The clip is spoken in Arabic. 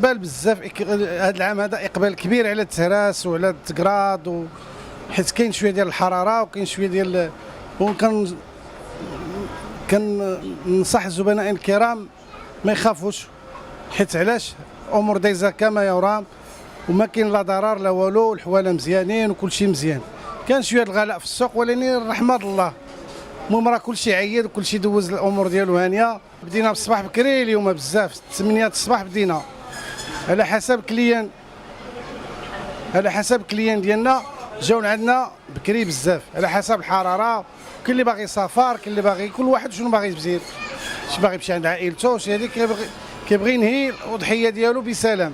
اقبال بزاف. هذا العام هذا اقبال كبير على التراس وعلى التكراد حيت كاين شويه ديال الحراره وكاين شويه ديال كننصح الزبناء الكرام ما يخافوش، حيت علاش امور دايزه كما يرام وما كاين لا ضرر لا والو، الحواله مزيانين وكل شيء مزيان. كان شويه الغلاء في السوق ولكن رحمه الله، المهم راه كل شيء عيد وكل شيء دوز الامور ديالو هانيه. بدينا بالصباح بكري اليوم بزاف، 8 الصباح بدينا على حسب كليان ديالنا جاو عندنا بكري بزاف على حسب الحراره. كاين اللي باغي سفر، كاين اللي باغي كل واحد شنو باغي يزيد، شي باغي يمشي عند عائلته، شي هذيك كيبغي ينهي الأضحية ديالو بسلام.